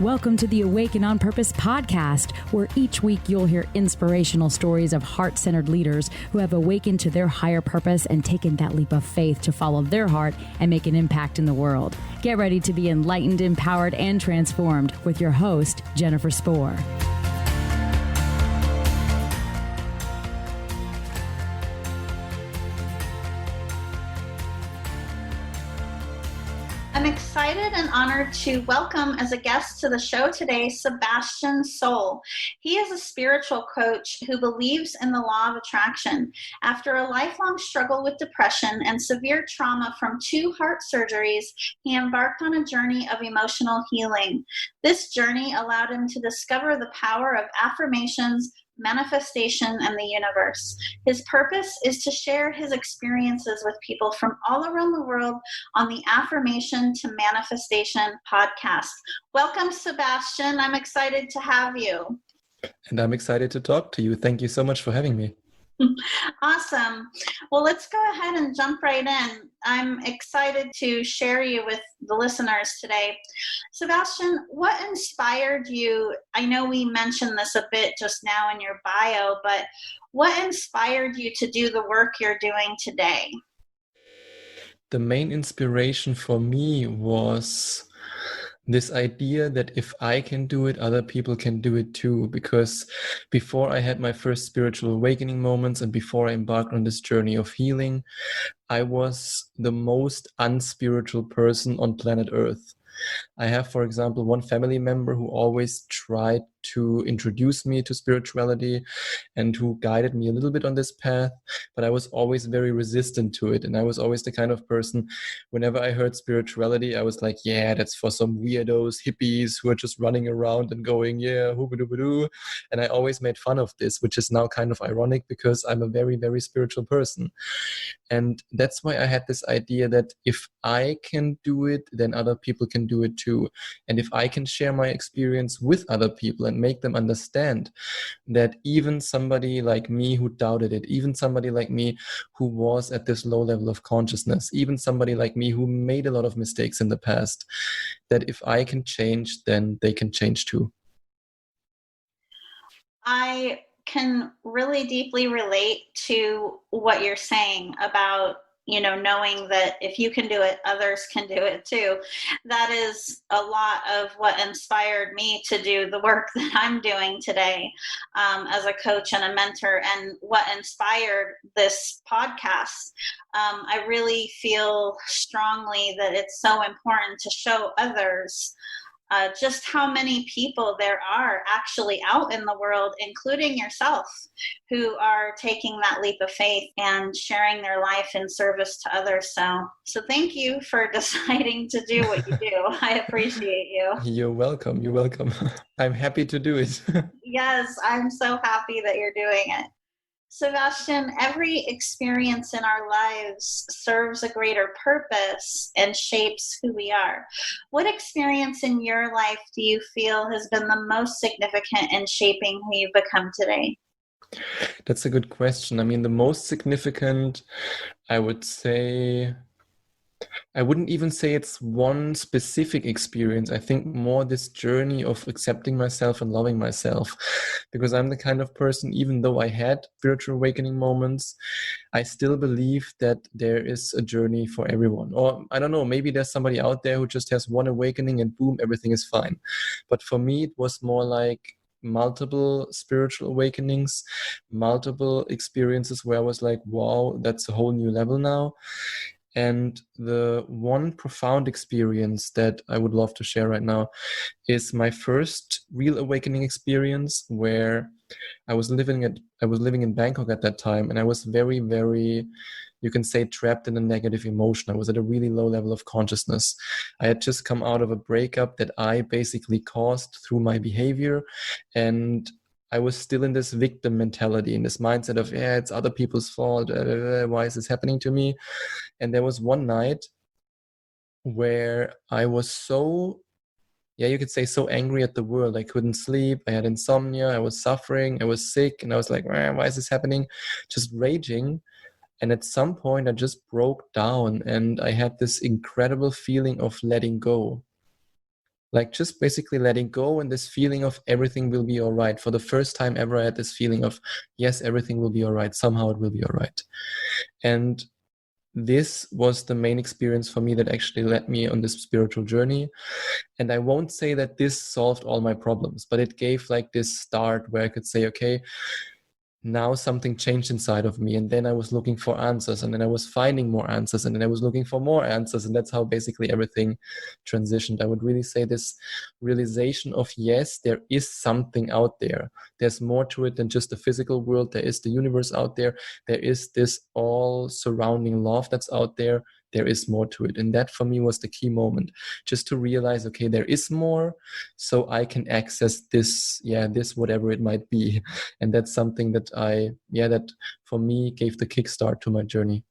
Welcome to the Awaken on Purpose podcast, where each week you'll hear inspirational stories of heart-centered leaders who have awakened to their higher purpose and taken that leap of faith to follow their heart and make an impact in the world. Get ready to be enlightened, empowered, and transformed with your host, Jennifer Spohr. I'm excited and honored to welcome as a guest to the show today, Sebastian Soul. He is a spiritual coach who believes in the law of attraction. After a lifelong struggle with depression and severe trauma from 2 heart surgeries, he embarked on a journey of emotional healing. This journey allowed him to discover the power of affirmations, manifestation, and the universe. His purpose is to share his experiences with people from all around the world on the Affirmation to Manifestation podcast. Welcome, Sebastian. I'm excited to have you. And I'm excited to talk to you. Thank you so much for having me. Awesome. Well, let's go ahead and jump right in. I'm excited to share you with the listeners today. Sebastian, what inspired you? I know we mentioned this a bit just now in your bio, but what inspired you to do the work you're doing today? The main inspiration for me was this idea that if I can do it, other people can do it too. Because before I had my first spiritual awakening moments and before I embarked on this journey of healing, I was the most unspiritual person on planet Earth. I have, for example, one family member who always tried to introduce me to spirituality and who guided me a little bit on this path, but I was always very resistant to it. And I was always the kind of person, whenever I heard spirituality, I was like, yeah, that's for some weirdos, hippies who are just running around and going, yeah, hoobadoo-badoo. And I always made fun of this, which is now kind of ironic because I'm a very, very spiritual person. And that's why I had this idea that if I can do it, then other people can do it too. And if I can share my experience with other people and make them understand that even somebody like me who doubted it, even somebody like me who was at this low level of consciousness, even somebody like me who made a lot of mistakes in the past, that if I can change, then they can change too. I can really deeply relate to what you're saying about, knowing that if you can do it, others can do it too. That is a lot of what inspired me to do the work that I'm doing today as a coach and a mentor, and what inspired this podcast. I really feel strongly that it's so important to show others just how many people there are actually out in the world, including yourself, who are taking that leap of faith and sharing their life in service to others. So thank you for deciding to do what you do. I appreciate you. You're welcome. You're welcome. I'm happy to do it. Yes, I'm so happy that you're doing it. Sebastian, every experience in our lives serves a greater purpose and shapes who we are. What experience in your life do you feel has been the most significant in shaping who you've become today? That's a good question. I mean, the most significant, I would say, I wouldn't even say it's one specific experience. I think more this journey of accepting myself and loving myself, because I'm the kind of person, even though I had spiritual awakening moments, I still believe that there is a journey for everyone. Or I don't know, maybe there's somebody out there who just has one awakening and boom, everything is fine. But for me, it was more like multiple spiritual awakenings, multiple experiences where I was like, wow, that's a whole new level now. And the one profound experience that I would love to share right now is my first real awakening experience, where I was living in Bangkok at that time, and I was very, very, you can say, trapped in a negative emotion. I was at a really low level of consciousness. I had just come out of a breakup that I basically caused through my behavior, and I was still in this victim mentality, in this mindset of, yeah, it's other people's fault. Why is this happening to me? And there was one night where I was so, you could say, so angry at the world. I couldn't sleep. I had insomnia. I was suffering. I was sick. And I was like, why is this happening? Just raging. And at some point, I just broke down, and I had this incredible feeling of letting go. Like just basically letting go, and this feeling of everything will be all right. For the first time ever, I had this feeling of, yes, everything will be all right. Somehow it will be all right. And this was the main experience for me that actually led me on this spiritual journey. And I won't say that this solved all my problems, but it gave like this start where I could say, okay, now something changed inside of me. And then I was looking for answers, and then I was finding more answers, and then I was looking for more answers. And that's how basically everything transitioned. I would really say this realization of, yes, there is something out there. There's more to it than just the physical world. There is the universe out there. There is this all surrounding love that's out there. There is more to it. And that for me was the key moment, just to realize, okay, there is more, so I can access this, this whatever it might be. And that's something that that for me gave the kickstart to my journey.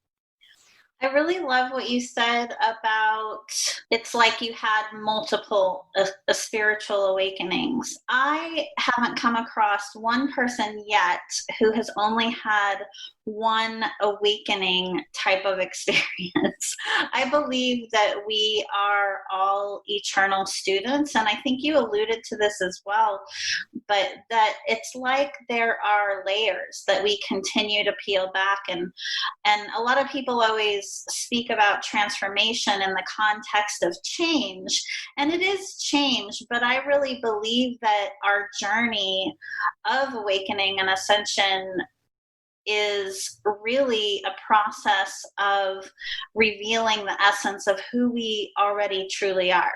I really love what you said about it's like you had multiple spiritual awakenings. I haven't come across one person yet who has only had one awakening type of experience. I believe that we are all eternal students, and I think you alluded to this as well, but that it's like there are layers that we continue to peel back, and a lot of people always speak about transformation in the context of change, and it is change, but I really believe that our journey of awakening and ascension is really a process of revealing the essence of who we already truly are.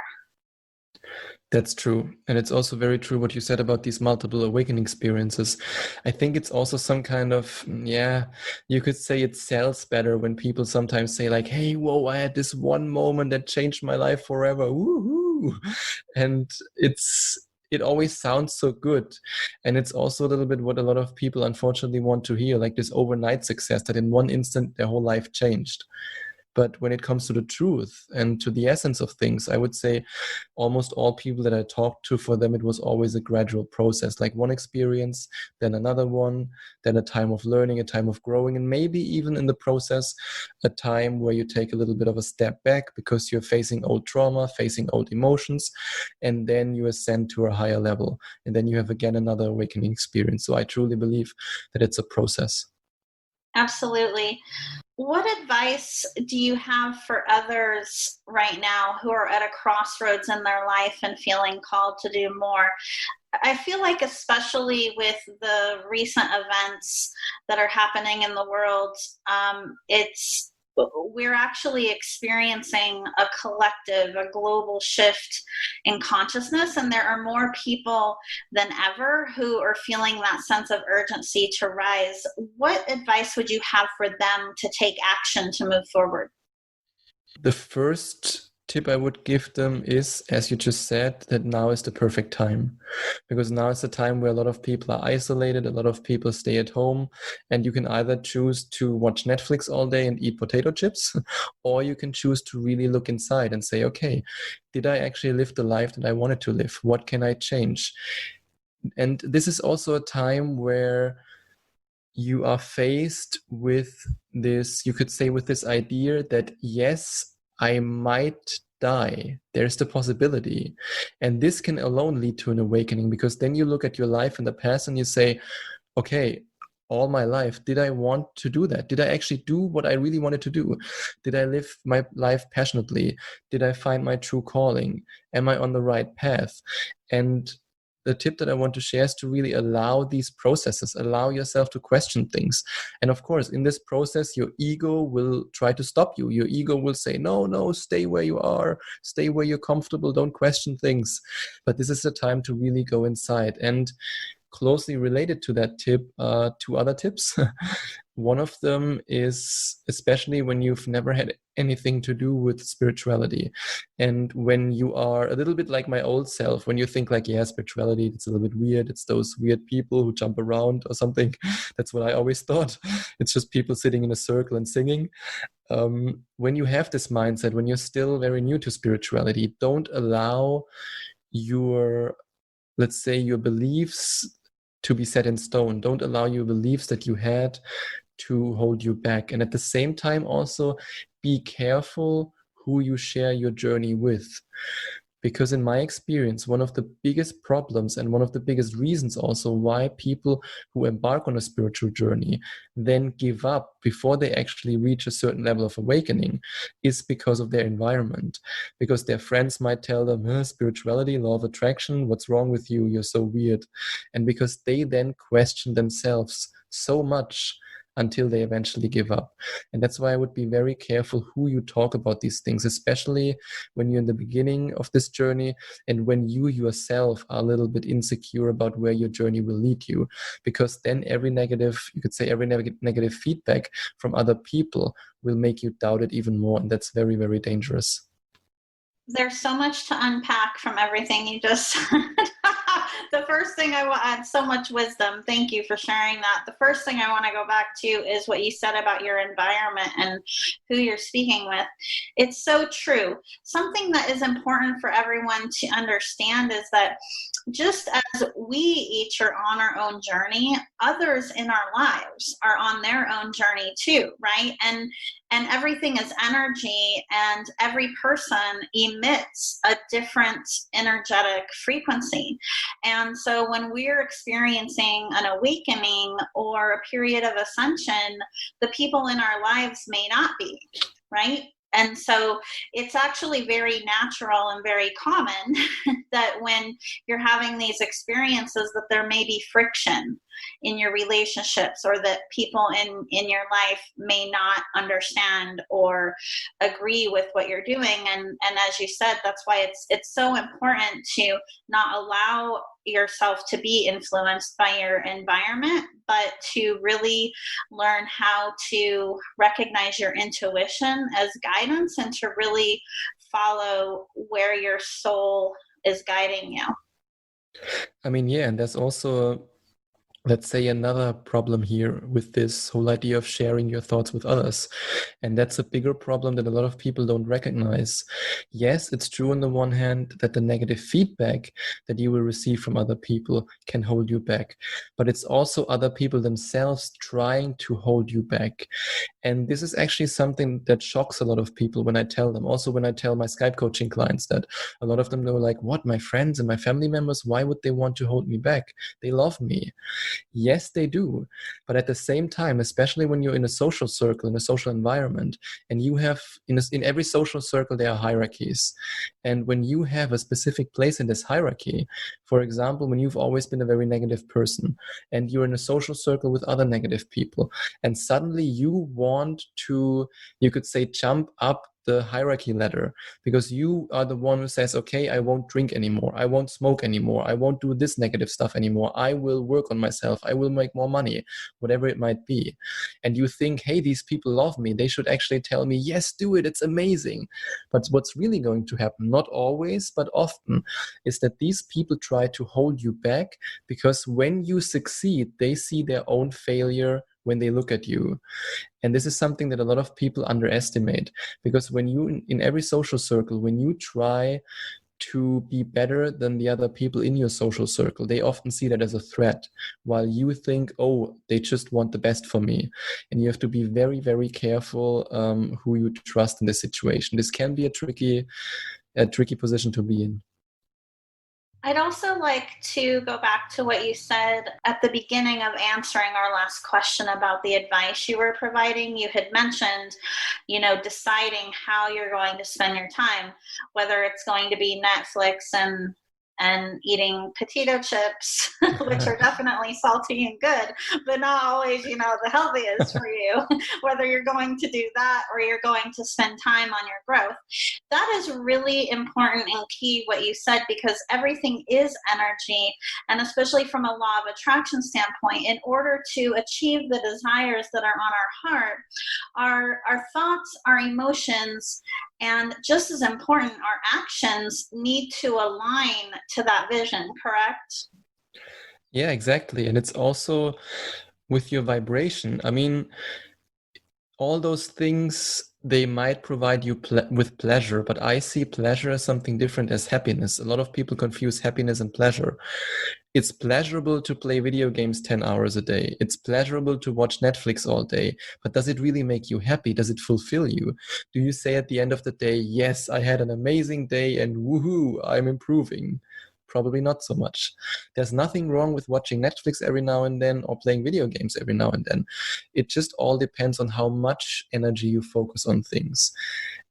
That's true. And it's also very true what you said about these multiple awakening experiences. I think it's also some kind of, you could say it sells better when people sometimes say like, hey, whoa, I had this one moment that changed my life forever. Woohoo! And it always sounds so good. And it's also a little bit what a lot of people unfortunately want to hear, like this overnight success that in one instant their whole life changed. But when it comes to the truth and to the essence of things, I would say almost all people that I talked to, for them, it was always a gradual process, like one experience, then another one, then a time of learning, a time of growing, and maybe even in the process, a time where you take a little bit of a step back because you're facing old trauma, facing old emotions, and then you ascend to a higher level. And then you have again another awakening experience. So I truly believe that it's a process. Absolutely. What advice do you have for others right now who are at a crossroads in their life and feeling called to do more? I feel like, especially with the recent events that are happening in the world, we're actually experiencing a collective, a global shift in consciousness, and there are more people than ever who are feeling that sense of urgency to rise. What advice would you have for them to take action to move forward? The first tip I would give them is, as you just said, that now is the perfect time, because now is the time where a lot of people are isolated, a lot of people stay at home, and you can either choose to watch Netflix all day and eat potato chips, or you can choose to really look inside and say, okay, did I actually live the life that I wanted to live? What can I change? And this is also a time where you are faced with this, you could say, with this idea that, yes, I might die. There's the possibility. And this can alone lead to an awakening, because then you look at your life in the past and you say, okay, all my life, did I want to do that? Did I actually do what I really wanted to do? Did I live my life passionately? Did I find my true calling? Am I on the right path? And the tip that I want to share is to really allow these processes, allow yourself to question things. And of course, in this process, your ego will try to stop you. Your ego will say, no, stay where you are, stay where you're comfortable, don't question things. But this is the time to really go inside. And closely related to that tip, two other tips. One of them is, especially when you've never had anything to do with spirituality, and when you are a little bit like my old self, when you think like, yeah, spirituality, it's a little bit weird, it's those weird people who jump around or something. That's what I always thought. It's just people sitting in a circle and singing. When you have this mindset, when you're still very new to spirituality, don't allow your, let's say, your beliefs to be set in stone. Don't allow your beliefs that you had to hold you back. And at the same time, also be careful who you share your journey with. Because in my experience, one of the biggest problems and one of the biggest reasons also why people who embark on a spiritual journey then give up before they actually reach a certain level of awakening is because of their environment. Because their friends might tell them, spirituality, law of attraction, what's wrong with you? You're so weird. And because they then question themselves so much until they eventually give up. And that's why I would be very careful who you talk about these things, especially when you're in the beginning of this journey and when you yourself are a little bit insecure about where your journey will lead you. Because then every negative feedback from other people will make you doubt it even more. And that's very, very dangerous. There's so much to unpack from everything you just said. The first thing I want, add so much wisdom. Thank you for sharing that. The first thing I want to go back to is what you said about your environment and who you're speaking with. It's so true. Something that is important for everyone to understand is that just as we each are on our own journey, others in our lives are on their own journey too, right? And everything is energy, and every person emits a different energetic frequency. And so when we're experiencing an awakening or a period of ascension, the people in our lives may not be, right? And so it's actually very natural and very common that when you're having these experiences that there may be friction in your relationships, or that people in your life may not understand or agree with what you're doing. And as you said, that's why it's so important to not allow yourself to be influenced by your environment, but to really learn how to recognize your intuition as guidance and to really follow where your soul is guiding you. I mean, yeah, and there's also, let's say, another problem here with this whole idea of sharing your thoughts with others. And that's a bigger problem that a lot of people don't recognize. Yes, it's true on the one hand that the negative feedback that you will receive from other people can hold you back, but it's also other people themselves trying to hold you back. And this is actually something that shocks a lot of people when I tell them. Also, when I tell my Skype coaching clients that, a lot of them are like, what, my friends and my family members, why would they want to hold me back? They love me. Yes, they do. But at the same time, especially when you're in a social circle, in a social environment, and you have, in every social circle, there are hierarchies. And when you have a specific place in this hierarchy, for example, when you've always been a very negative person and you're in a social circle with other negative people, and suddenly you want to, you could say, jump up the hierarchy ladder because you are the one who says, okay, I won't drink anymore, I won't smoke anymore, I won't do this negative stuff anymore, I will work on myself, I will make more money, whatever it might be. And you think, hey, these people love me, they should actually tell me, yes, do it, it's amazing. But what's really going to happen, not always, but often, is that these people try to hold you back because when you succeed, they see their own failure when they look at you. And this is something that a lot of people underestimate, because when you, in every social circle, when you try to be better than the other people in your social circle, they often see that as a threat, while you think, oh, they just want the best for me. And you have to be very, very careful who you trust in this situation. This can be a tricky position to be in. I'd also like to go back to what you said at the beginning of answering our last question about the advice you were providing. You had mentioned, deciding how you're going to spend your time, whether it's going to be Netflix and eating potato chips, which are definitely salty and good, but not always, the healthiest for you, whether you're going to do that or you're going to spend time on your growth. That is really important and key what you said, because everything is energy. And especially from a law of attraction standpoint, in order to achieve the desires that are on our heart, our thoughts, our emotions, and just as important, our actions need to align to that vision, correct? Yeah, exactly. And it's also with your vibration. I mean, all those things, they might provide you with pleasure, but I see pleasure as something different as happiness. A lot of people confuse happiness and pleasure. It's pleasurable to play video games 10 hours a day. It's pleasurable to watch Netflix all day. But does it really make you happy? Does it fulfill you? Do you say at the end of the day, yes, I had an amazing day and woohoo, I'm improving? Probably not so much. There's nothing wrong with watching Netflix every now and then or playing video games every now and then. It just all depends on how much energy you focus on things.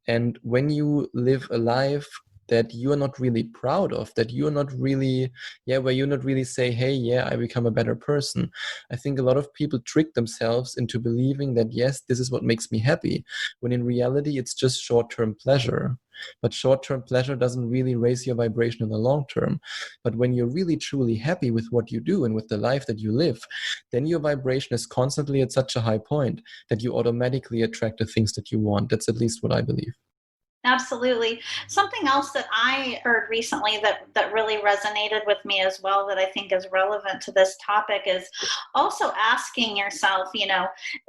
And when you live a life that you're not really proud of, that you're not really, where you're not really say, hey, yeah, I become a better person. I think a lot of people trick themselves into believing that, yes, this is what makes me happy, when in reality, it's just short-term pleasure. But short-term pleasure doesn't really raise your vibration in the long term. But when you're really, truly happy with what you do and with the life that you live, then your vibration is constantly at such a high point that you automatically attract the things that you want. That's at least what I believe. Absolutely. Something else that I heard recently that really resonated with me as well, that I think is relevant to this topic, is also asking yourself,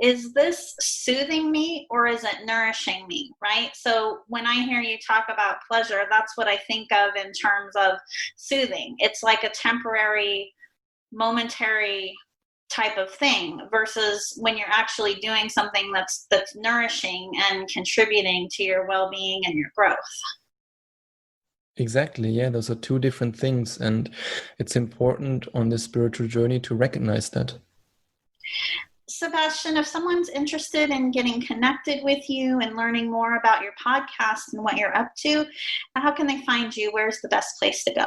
is this soothing me or is it nourishing me, right? So when I hear you talk about pleasure, that's what I think of in terms of soothing. It's like a temporary, momentary type of thing, versus when you're actually doing something that's nourishing and contributing to your well-being and your growth. Exactly. Yeah, those are two different things. And it's important on this spiritual journey to recognize that. Sebastian, if someone's interested in getting connected with you and learning more about your podcast and what you're up to, how can they find you? Where's the best place to go?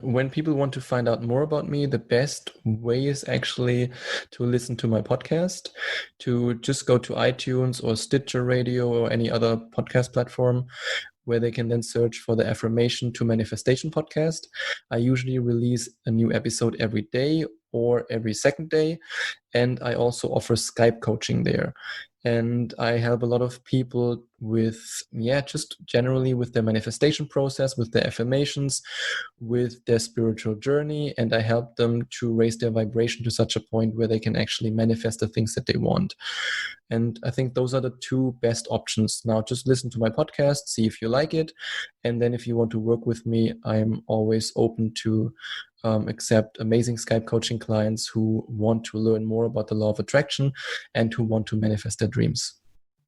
When people want to find out more about me, the best way is actually to listen to my podcast, to just go to iTunes or Stitcher Radio or any other podcast platform, where they can then search for the Affirmation to Manifestation podcast. I usually release a new episode every day or every second day. And I also offer Skype coaching there. And I help a lot of people with, just generally with their manifestation process, with their affirmations, with their spiritual journey. And I help them to raise their vibration to such a point where they can actually manifest the things that they want. And I think those are the two best options. Now, just listen to my podcast, see if you like it. And then if you want to work with me, I'm always open to accept amazing Skype coaching clients who want to learn more about the law of attraction and who want to manifest their dreams.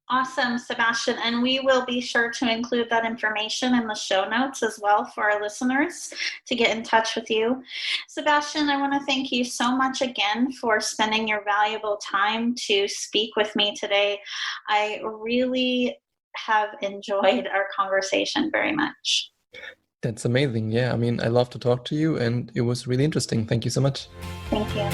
Awesome, Sebastian. And we will be sure to include that information in the show notes as well for our listeners to get in touch with you. Sebastian, I want to thank you so much again for spending your valuable time to speak with me today. I really have enjoyed our conversation very much. That's amazing. Yeah, I mean, I love to talk to you and it was really interesting. Thank you so much. Thank you.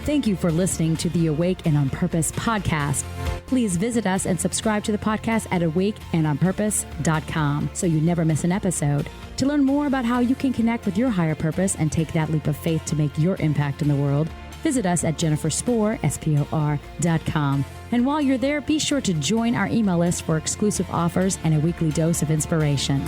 Thank you for listening to the Awake and On Purpose podcast. Please visit us and subscribe to the podcast at awakeandonpurpose.com so you never miss an episode. To learn more about how you can connect with your higher purpose and take that leap of faith to make your impact in the world, visit us at jenniferspor.com. And while you're there, be sure to join our email list for exclusive offers and a weekly dose of inspiration.